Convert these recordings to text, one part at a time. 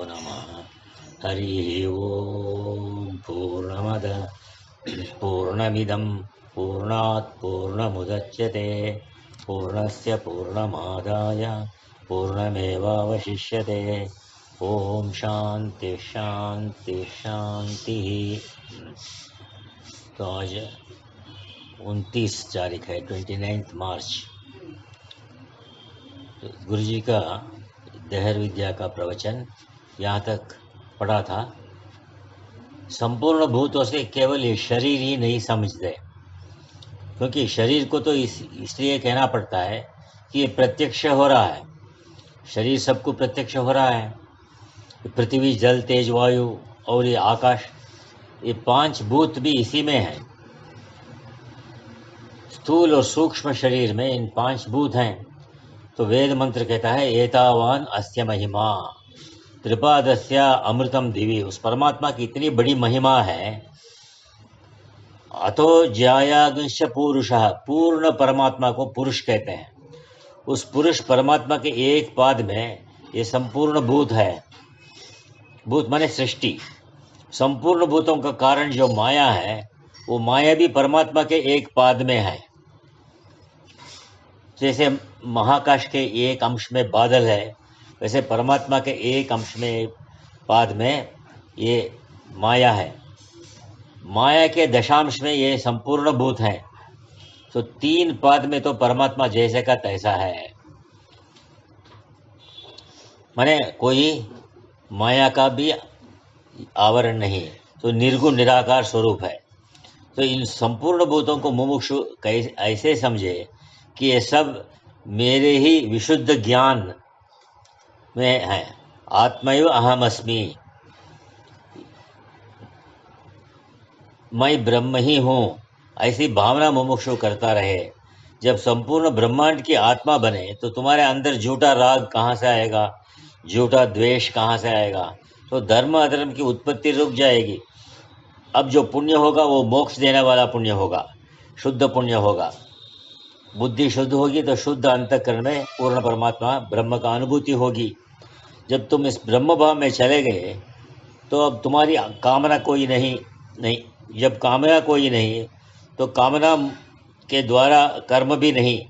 नमः। हरि ओम। पूर्णमिदं पूर्णात् पूर्णमुदच्यते पूर्णस्य पूर्णमादाय पूर्णमेवावशिष्यते। ओम शांति शांति शांति। तो आज 29 तारीख है, 29 मार्च। तो गुरु जी का देहर विद्या का प्रवचन यहाँ तक पढ़ा था। संपूर्ण भूतों से केवल ये शरीर ही नहीं समझते, क्योंकि शरीर को तो इसलिए कहना पड़ता है कि ये प्रत्यक्ष हो रहा है। शरीर सबको प्रत्यक्ष हो रहा है। पृथ्वी, जल, तेज, वायु और ये आकाश, ये 5 भूत भी इसी में है। स्थूल और सूक्ष्म शरीर में इन 5 भूत हैं। तो वेद मंत्र कहता है एतावान अस्य महिमा त्रिपादस्य अमृतम दिवी। उस परमात्मा की इतनी बड़ी महिमा है। अतो ज्यायागंश पुरुषः, पूर्ण परमात्मा को पुरुष कहते हैं। उस पुरुष परमात्मा के एक पाद में ये संपूर्ण भूत है। भूत माने सृष्टि। संपूर्ण भूतों का कारण जो माया है, वो माया भी परमात्मा के एक पाद में है। जैसे महाकाश के एक अंश में बादल है, वैसे परमात्मा के एक अंश में पाद में ये माया है। माया के दशांश में ये संपूर्ण भूत है। तो 3 पाद में तो परमात्मा जैसे का तैसा है। माने कोई माया का भी आवरण नहीं है, तो निर्गुण निराकार स्वरूप है। तो इन संपूर्ण भूतों को मुमुक्षु ऐसे समझे कि ये सब मेरे ही विशुद्ध ज्ञान में है। आत्मैव अहम अस्मि, मैं ब्रह्म ही हूँ, ऐसी भावना मुमुक्षु करता रहे। जब संपूर्ण ब्रह्मांड की आत्मा बने तो तुम्हारे अंदर झूठा राग कहाँ से आएगा, झूठा द्वेष कहाँ से आएगा? तो धर्म अधर्म की उत्पत्ति रुक जाएगी। अब जो पुण्य होगा वो मोक्ष देने वाला पुण्य होगा, शुद्ध पुण्य होगा। बुद्धि शुद्ध होगी तो शुद्ध अंतःकरण में पूर्ण परमात्मा ब्रह्म का अनुभूति होगी। जब तुम इस ब्रह्म भाव में चले गए तो अब तुम्हारी कामना कोई नहीं। जब कामना कोई नहीं तो कामना के द्वारा कर्म भी नहीं।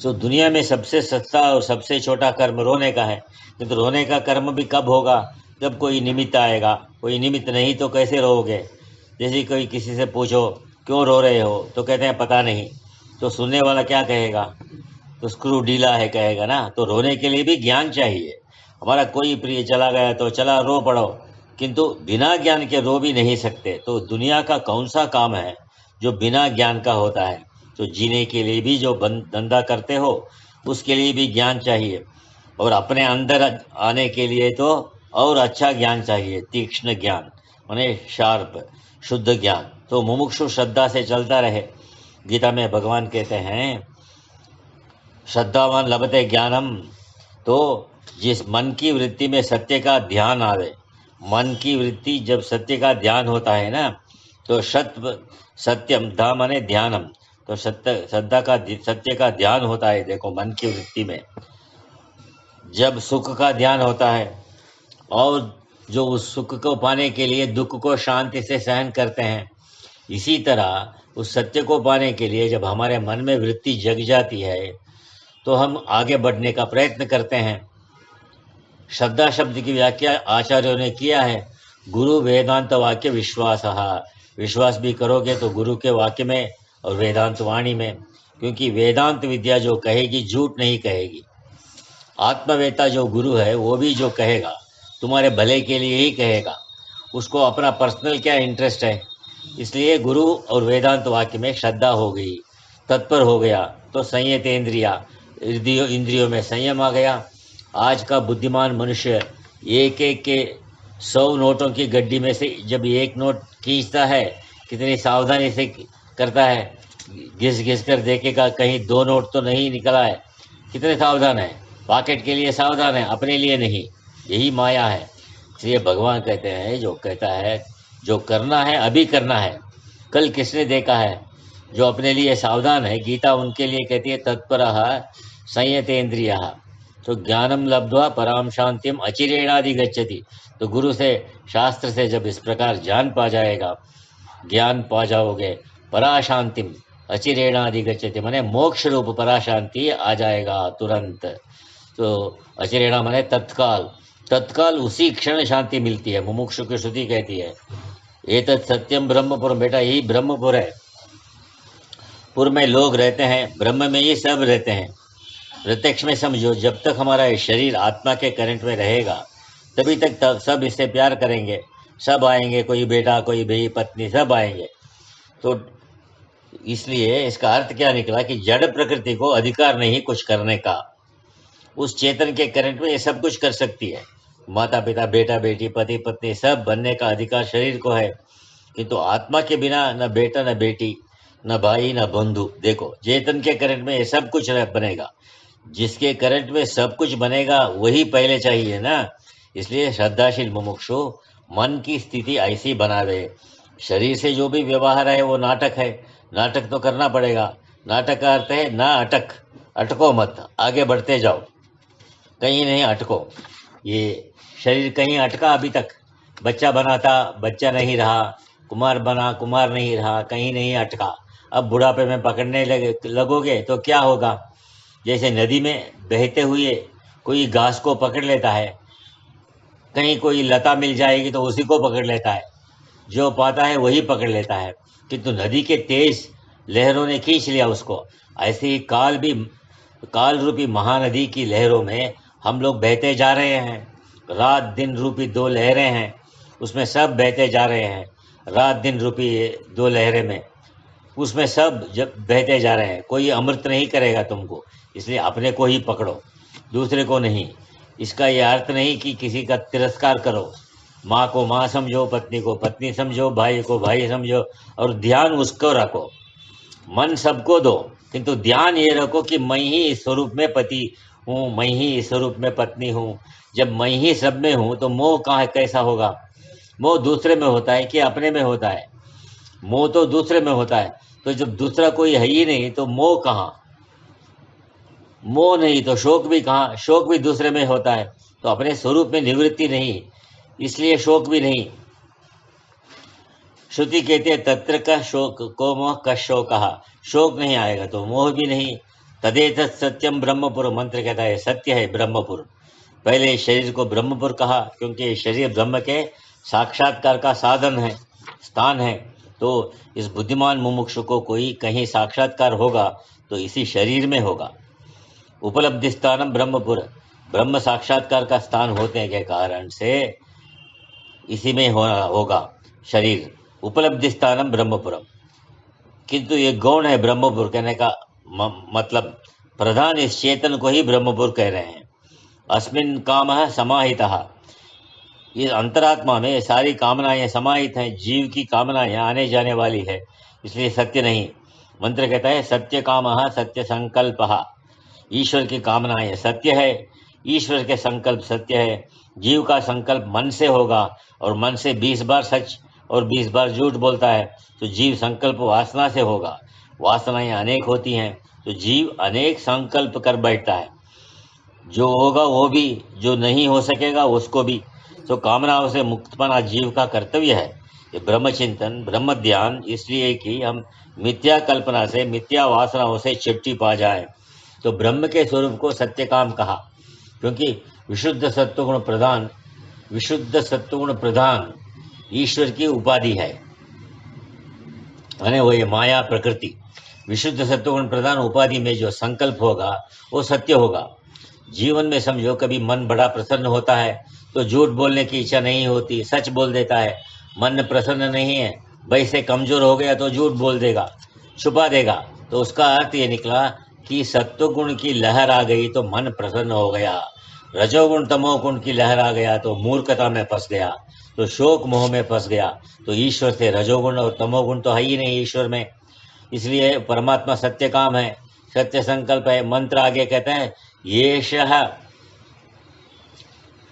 तो दुनिया में सबसे सस्ता और सबसे छोटा कर्म रोने का है। तो रोने का कर्म भी कब होगा? जब कोई निमित्त आएगा। कोई निमित्त नहीं तो कैसे रोओगे? जैसे कोई किसी से पूछो क्यों रो रहे हो, तो कहते हैं पता नहीं। तो सुनने वाला क्या कहेगा? तो स्क्रू ढीला है कहेगा ना। तो रोने के लिए भी ज्ञान चाहिए। हमारा कोई प्रिय चला गया तो चला रो पड़ो, किंतु बिना ज्ञान के रो भी नहीं सकते। तो दुनिया का कौन सा काम है जो बिना ज्ञान का होता है? तो जीने के लिए भी जो धंधा करते हो उसके लिए भी ज्ञान चाहिए, और अपने अंदर आने के लिए तो और अच्छा ज्ञान चाहिए, तीक्ष्ण ज्ञान माने शार्प शुद्ध ज्ञान। तो मुमुक्षु श्रद्धा से चलता रहे। गीता में भगवान कहते हैं श्रद्धावान लभते ज्ञानम। तो जिस मन की वृत्ति में सत्य का ध्यान आवे, मन की वृत्ति जब सत्य का ध्यान होता है ना, तो सत्यम धा माने ध्यानम। तो श्रद्धा का सत्य का ध्यान होता है। देखो मन की वृत्ति में जब सुख का ध्यान होता है, और जो उस सुख को पाने के लिए दुख को शांति से सहन करते हैं, इसी तरह उस सत्य को पाने के लिए जब हमारे मन में वृत्ति जग जाती है तो हम आगे बढ़ने का प्रयत्न करते हैं। श्रद्धा शब्द की व्याख्या आचार्यों ने किया है, गुरु वेदांत वाक्य विश्वास भी करोगे तो गुरु के वाक्य में और वेदांत वाणी में, क्योंकि वेदांत विद्या जो कहेगी झूठ नहीं कहेगी। आत्मवेता जो गुरु है वो भी जो कहेगा तुम्हारे भले के लिए ही कहेगा। उसको अपना पर्सनल क्या इंटरेस्ट है? इसलिए गुरु और वेदांत वाक्य में श्रद्धा हो गई, तत्पर हो गया तो संयत इंद्रियों में संयम आ गया। आज का बुद्धिमान मनुष्य एक एक के 100 नोटों की गड्डी में से जब एक नोट खींचता है, कितनी सावधानी से करता है। घिस घिस कर देखेगा कहीं 2 नोट तो नहीं निकला है। कितने सावधान है, पॉकेट के लिए सावधान है, अपने लिए नहीं। यही माया है। इसलिए भगवान कहते हैं, जो कहता है जो करना है अभी करना है, कल किसने देखा है? जो अपने लिए सावधान है, गीता उनके लिए कहती है तत्परः संयतेन्द्रियः। तो ज्ञानम लब्ध्वा पराम शांतिम अचिरेणाधिगच्छति। तो गुरु से, शास्त्र से जब इस प्रकार जान पा जाएगा, ज्ञान पा जाओगे, पराशांतिम अचिरेणाधिगच्छति माने मोक्ष रूप पराशांति आ जाएगा तुरंत। तो अचिरेणा माने तत्काल, तत्काल उसी क्षण शांति मिलती है। मुमुक्षु की श्रुति कहती है एतत् सत्यम ब्रह्मपुर, बेटा यही ब्रह्मपुर है। पुर में लोग रहते हैं, ब्रह्म में ही सब रहते हैं। प्रत्यक्ष में समझो, जब तक हमारा ये शरीर आत्मा के करंट में रहेगा तभी तक सब इससे प्यार करेंगे, सब आएंगे, कोई बेटा, कोई भाई, पत्नी, सब आएंगे। तो इसलिए इसका अर्थ क्या निकला कि जड़ प्रकृति को अधिकार नहीं कुछ करने का। उस चेतन के करंट में ये सब कुछ कर सकती है। माता पिता, बेटा बेटी, पति पत्नी, सब बनने का अधिकार शरीर को है, किंतु आत्मा के बिना न बेटा न बेटी, न भाई न बंधु। देखो, चेतन के करंट में ये सब कुछ बनेगा। जिसके करंट में सब कुछ बनेगा वही पहले चाहिए ना। इसलिए श्रद्धाशील मुमुक्षु मन की स्थिति ऐसी बनावे। शरीर से जो भी व्यवहार है वो नाटक है, नाटक तो करना पड़ेगा। नाटक का अर्थ है ना अटक, अटको मत, आगे बढ़ते जाओ, कहीं नहीं अटको। ये शरीर कहीं अटका अभी तक, बच्चा बना था, बच्चा नहीं रहा, कुमार बना, कुमार नहीं रहा, कहीं नहीं अटका। अब बुढ़ापे में पकड़ने लगोगे तो क्या होगा? जैसे नदी में बहते हुए कोई घास को पकड़ लेता है, कहीं कोई लता मिल जाएगी तो उसी को पकड़ लेता है, जो पाता है वही पकड़ लेता है, किंतु नदी के तेज लहरों ने खींच लिया उसको। ऐसे ही काल रूपी महानदी की लहरों में हम लोग बहते जा रहे हैं। रात दिन रूपी दो लहरें हैं, उसमें सब बहते जा रहे हैं। रात दिन रूपी दो लहरें में, उसमें सब जब बहते जा रहे हैं। कोई अमृत नहीं करेगा तुमको, इसलिए अपने को ही पकड़ो, दूसरे को नहीं। इसका यह अर्थ नहीं कि किसी का तिरस्कार करो। माँ को माँ समझो, पत्नी को पत्नी समझो, भाई को भाई समझो, और ध्यान उसको रखो। मन सबको दो, किंतु ध्यान ये रखो कि मैं ही इस स्वरूप में पति हूँ, मैं ही इस स्वरूप में पत्नी हूँ। जब मैं ही सब में हूँ तो मोह कहाँ कैसा होगा? मोह दूसरे में होता है कि अपने में होता है? मोह तो दूसरे में होता है। तो जब दूसरा कोई है ही नहीं तो मोह कहाँ? मोह नहीं तो शोक भी कहाँ? शोक भी दूसरे में होता है। तो अपने स्वरूप में निवृत्ति नहीं, इसलिए शोक भी नहीं। श्रुति कहते हैं तत्र का शोक को मोह का शोक, शोक नहीं आएगा तो मोह भी नहीं। तदेतत् सत्यम ब्रह्मपुर, मंत्र कहता है सत्य है ब्रह्मपुर। पहले शरीर को ब्रह्मपुर कहा क्योंकि शरीर ब्रह्म के साक्षात्कार का साधन है, स्थान है। तो इस बुद्धिमान मुमुक्षु को कोई कहीं साक्षात्कार होगा तो इसी शरीर में होगा। उपलब्धि स्थानम ब्रह्मपुर, ब्रह्म साक्षात्कार का स्थान होने के कारण से इसी में होगा शरीर। उपलब्धि स्थानम ब्रह्मपुरम, किंतु ये गौण है ब्रह्मपुर कहने का मतलब प्रधान इस चेतन को ही ब्रह्मपुर कह रहे हैं। अस्मिन् कामः समाहितः, ये अंतरात्मा में सारी कामनाएं समाहित हैं। जीव की कामनाएं आने जाने वाली है, इसलिए सत्य नहीं। मंत्र कहता है सत्य कामः सत्य संकल्पः, ईश्वर की कामनाएं सत्य है, ईश्वर के संकल्प सत्य है। जीव का संकल्प मन से होगा और मन से 20 बार सच और 20 बार झूठ बोलता है, तो जीव संकल्प वासना से होगा। वासनाएं अनेक होती हैं तो जीव अनेक संकल्प कर बैठता है, जो होगा वो भी, जो नहीं हो सकेगा उसको भी। तो कामनाओं से मुक्तपना जीव का कर्तव्य है। ये ब्रह्म चिंतन, ब्रह्म ध्यान, इसलिए कि हम मिथ्या कल्पना से, मिथ्या वासनाओं से चिट्ठी पा जाए। तो ब्रह्म के स्वरूप को सत्य काम कहा क्योंकि विशुद्ध सत्वगुण प्रधान, विशुद्ध सत्वगुण प्रधान ईश्वर की उपाधि है, वो ये माया प्रकृति। विशुद्ध सत्वगुण प्रधान उपाधि में जो संकल्प होगा वो सत्य होगा। जीवन में समझो कभी मन बड़ा प्रसन्न होता है तो झूठ बोलने की इच्छा नहीं होती, सच बोल देता है। मन प्रसन्न नहीं है, वैसे कमजोर हो गया तो झूठ बोल देगा, छुपा देगा। तो उसका अर्थ ये निकला कि सत्वगुण की लहर आ गई तो मन प्रसन्न हो गया, रजोगुण तमोगुण की लहर आ गया तो मूर्खता में फंस गया, तो शोक मोह में फंस गया। तो ईश्वर से रजोगुण और तमोगुण तो है ही नहीं ईश्वर में, इसलिए परमात्मा सत्य काम है, सत्य संकल्प है। मंत्र आगे कहते हैं येषः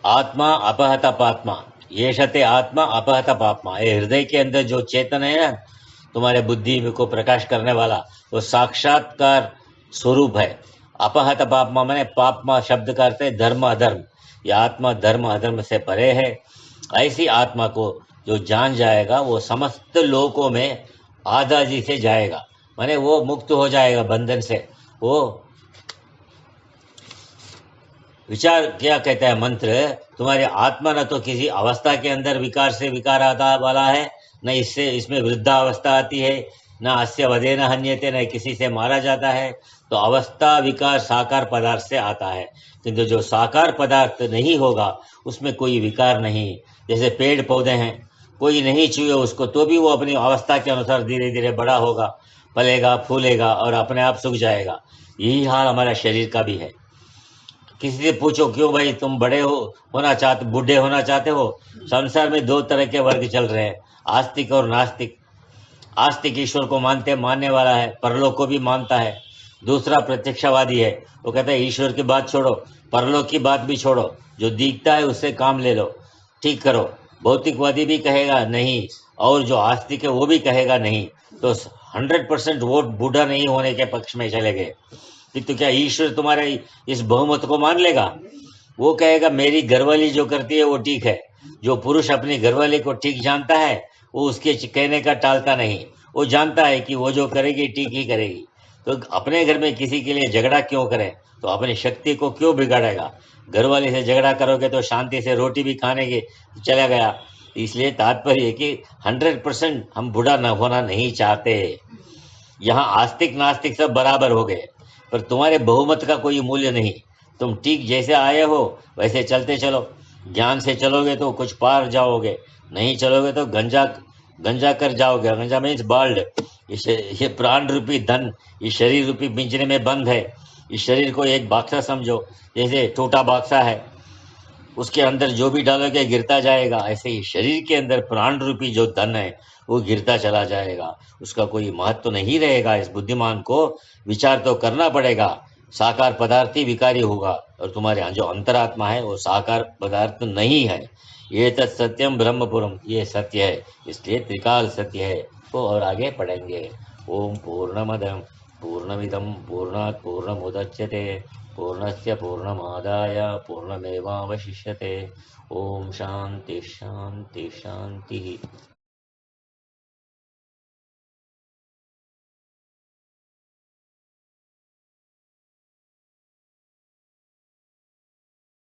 आत्मा अपहत पात्मा, येषते आत्मा अपहत पात्मा। ये हृदय के अंदर जो चेतन है ना, तुम्हारे बुद्धि को प्रकाश करने वाला, वो साक्षात्कार स्वरूप है। अपहत पापमा मैंने पापमा शब्द का अर्थ है धर्म अधर्म। यह आत्मा धर्म अधर्म से परे है। ऐसी आत्मा को जो जान जाएगा वो समस्त लोकों में आजादी से जाएगा, माने वो मुक्त हो जाएगा बंधन से। वो विचार क्या कहता है मंत्र, तुम्हारी आत्मा न तो किसी अवस्था के अंदर विकार से विकार आता वाला है, न इससे इसमें वृद्धावस्था आती है, न अस्य वधे न हन्यते, न किसी से मारा जाता है। तो अवस्था विकार साकार पदार्थ से आता है, किंतु जो साकार पदार्थ नहीं होगा उसमें कोई विकार नहीं। जैसे पेड़ पौधे हैं, कोई नहीं छुए उसको तो भी वो अपनी अवस्था के अनुसार धीरे धीरे बड़ा होगा, फलेगा फूलेगा और अपने आप सूख जाएगा। यही हाल हमारा शरीर का भी है। किसी से पूछो क्यों भाई तुम बड़े हो होना चाहते बूढ़े होना चाहते हो। संसार में दो तरह के वर्ग चल रहे हैं, आस्तिक और नास्तिक। आस्तिक ईश्वर को मानने वाला है, परलोक को भी मानता है। दूसरा प्रत्यक्षवादी है, वो कहता है ईश्वर की बात छोड़ो, परलोक की बात भी छोड़ो, जो दिखता है उससे काम ले लो, ठीक करो। भौतिकवादी भी कहेगा नहीं, और जो आस्तिक है वो भी कहेगा नहीं। तो 100% वोट बूढ़ा नहीं होने के पक्ष में चले गए। तो क्या ईश्वर तुम्हारे इस बहुमत को मान लेगा? वो कहेगा मेरी घरवाली जो करती है वो ठीक है। जो पुरुष अपनी घरवाली को ठीक जानता है वो उसके कहने का टालता नहीं, वो जानता है कि वो जो करेगी ठीक ही करेगी। तो अपने घर में किसी के लिए झगड़ा क्यों करें, तो अपनी शक्ति को क्यों बिगाड़ेगा। घरवाली से झगड़ा करोगे तो शांति से रोटी भी खाने के चला गया। इसलिए तात्पर्य कि 100% हम बूढ़ा न होना नहीं चाहते। यहाँ आस्तिक नास्तिक सब बराबर हो गए, पर तुम्हारे बहुमत का कोई मूल्य नहीं। तुम ठीक जैसे आए हो वैसे चलते चलो। ज्ञान से चलोगे तो कुछ पार जाओगे, नहीं चलोगे तो गंजा गंजा कर जाओगे। गंजा मीन्स बाल्ड। ये प्राण रूपी धन इस शरीर रूपी पिंजरे में बंद है। इस शरीर को एक बाक्सा समझो, जैसे टूटा बाक्सा है, उसके अंदर जो भी डालोगे गिरता जाएगा। ऐसे ही शरीर के अंदर प्राण रूपी जो धन है वो गिरता चला जाएगा, उसका कोई महत्व नहीं रहेगा। इस बुद्धिमान को विचार तो करना पड़ेगा। साकार पदार्थ ही विकारी होगा, और तुम्हारे यहाँ जो अंतरात्मा है वो साकार पदार्थ नहीं है। ये तत्सत्यम ब्रह्मपुरम, ये सत्य है, इसलिए त्रिकाल सत्य है। तो और आगे पढ़ेंगे। ओम पूर्णमदम पूर्णमिदम पूर्णात् पूर्णमुदच्यते पूर्णस्य पूर्णमादाय पूर्णमेवावशिष्यते। ओम शांति शांति शांति।